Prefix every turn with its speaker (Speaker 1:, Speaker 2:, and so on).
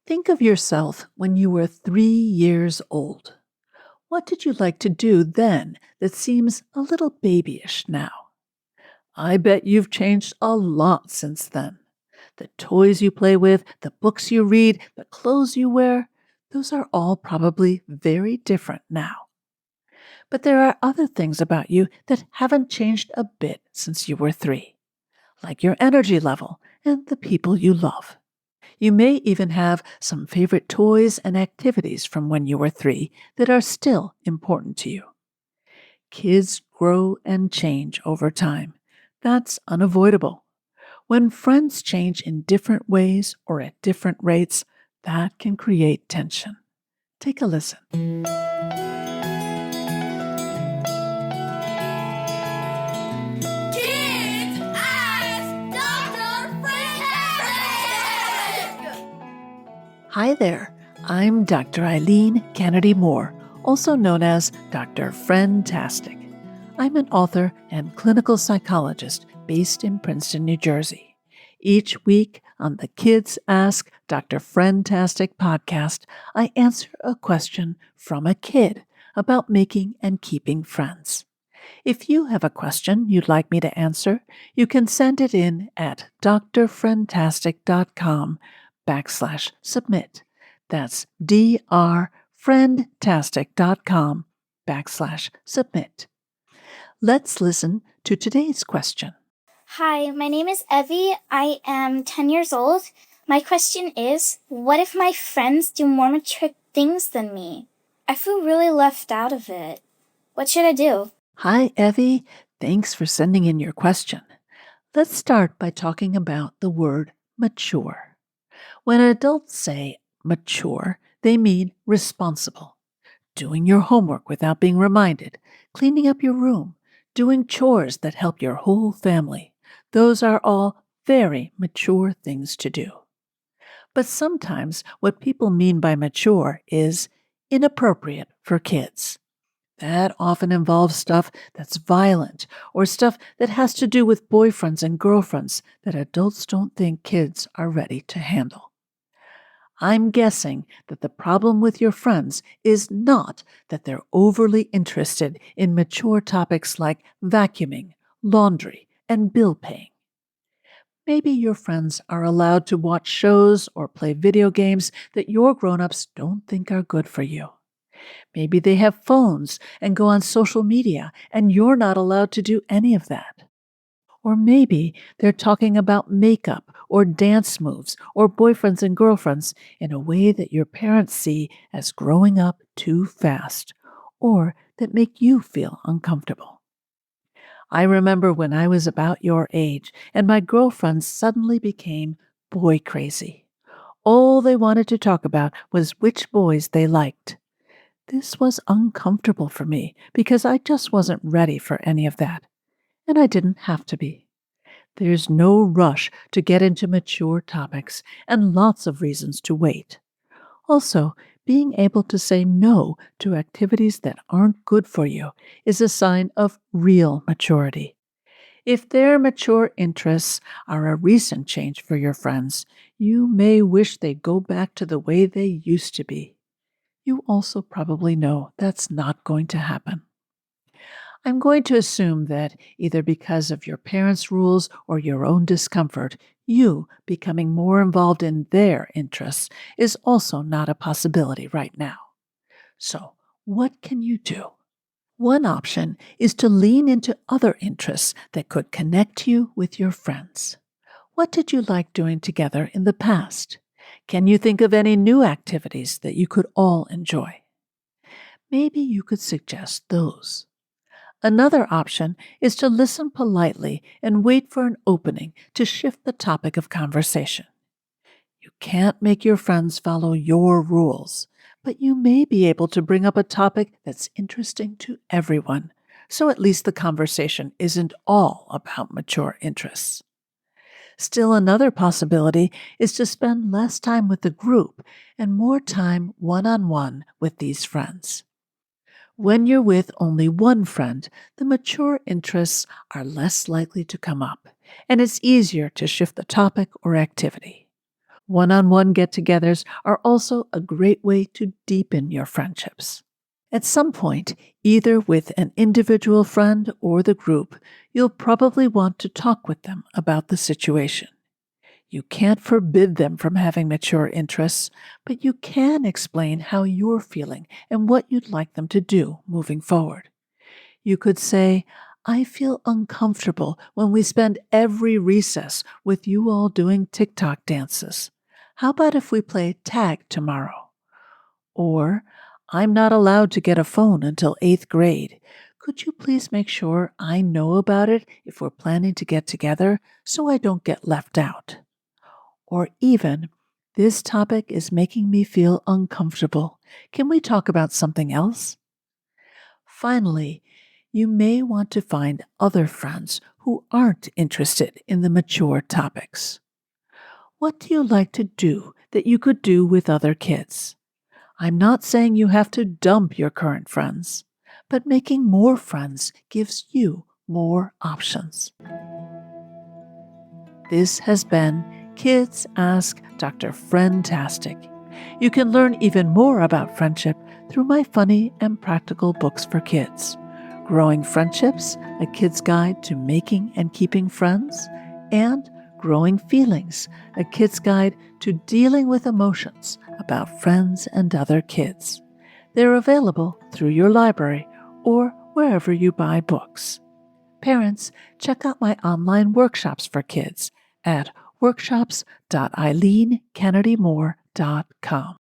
Speaker 1: Think of yourself when you were 3 years old. What did you like to do then that seems a little babyish now? I bet you've changed a lot since then. The toys you play with, the books you read, the clothes you wear, those are all probably very different now. But there are other things about you that haven't changed a bit since you were 3, like your energy level and the people you love. You may even have some favorite toys and activities from when you were 3 that are still important to you. Kids grow and change over time. That's unavoidable. When friends change in different ways or at different rates, that can create tension. Take a listen.
Speaker 2: Kids Ask Dr. Friendtastic!
Speaker 1: Hi there. I'm Dr. Eileen Kennedy Moore, also known as Dr. Friendtastic. I'm an author and clinical psychologist based in Princeton, New Jersey. Each week on the Kids Ask Dr. Friendtastic podcast, I answer a question from a kid about making and keeping friends. If you have a question you'd like me to answer, you can send it in at drfriendtastic.com/submit. That's drfriendtastic.com/submit. Let's listen to today's question.
Speaker 3: Hi, my name is Evie. I am 10 years old. My question is, what if my friends do more mature things than me? I feel really left out of it. What should I do?
Speaker 1: Hi, Evie. Thanks for sending in your question. Let's start by talking about the word mature. When adults say mature, they mean responsible. Doing your homework without being reminded, cleaning up your room, doing chores that help your whole family. Those are all very mature things to do. But sometimes what people mean by mature is inappropriate for kids. That often involves stuff that's violent or stuff that has to do with boyfriends and girlfriends that adults don't think kids are ready to handle. I'm guessing that the problem with your friends is not that they're overly interested in mature topics like vacuuming, laundry, and bill paying. Maybe your friends are allowed to watch shows or play video games that your grown-ups don't think are good for you. Maybe they have phones and go on social media, and you're not allowed to do any of that. Or maybe they're talking about makeup or dance moves or boyfriends and girlfriends in a way that your parents see as growing up too fast or that make you feel uncomfortable. I remember when I was about your age and my girlfriends suddenly became boy crazy. All they wanted to talk about was which boys they liked. This was uncomfortable for me because I just wasn't ready for any of that, and I didn't have to be. There's no rush to get into mature topics and lots of reasons to wait. Also, being able to say no to activities that aren't good for you is a sign of real maturity. If their mature interests are a recent change for your friends, you may wish they'd go back to the way they used to be. You also probably know that's not going to happen. I'm going to assume that either because of your parents' rules or your own discomfort, you becoming more involved in their interests is also not a possibility right now. So, what can you do? One option is to lean into other interests that could connect you with your friends. What did you like doing together in the past? Can you think of any new activities that you could all enjoy? Maybe you could suggest those. Another option is to listen politely and wait for an opening to shift the topic of conversation. You can't make your friends follow your rules, but you may be able to bring up a topic that's interesting to everyone, so at least the conversation isn't all about mature interests. Still, another possibility is to spend less time with the group and more time one-on-one with these friends. When you're with only one friend, the mature interests are less likely to come up, and it's easier to shift the topic or activity. One-on-one get-togethers are also a great way to deepen your friendships. At some point, either with an individual friend or the group, you'll probably want to talk with them about the situation. You can't forbid them from having mature interests, but you can explain how you're feeling and what you'd like them to do moving forward. You could say, I feel uncomfortable when we spend every recess with you all doing TikTok dances. How about if we play tag tomorrow? Or, I'm not allowed to get a phone until 8th grade. Could you please make sure I know about it if we're planning to get together so I don't get left out? Or even, this topic is making me feel uncomfortable. Can we talk about something else? Finally, you may want to find other friends who aren't interested in the mature topics. What do you like to do that you could do with other kids? I'm not saying you have to dump your current friends, but making more friends gives you more options. This has been Kids Ask Dr. Friendtastic. You can learn even more about friendship through my funny and practical books for kids, Growing Friendships, A Kid's Guide to Making and Keeping Friends, and Growing Feelings, A Kid's Guide to Dealing with Emotions about friends and other kids. They're available through your library or wherever you buy books. Parents, check out my online workshops for kids at workshops.eileenkennedymore.com.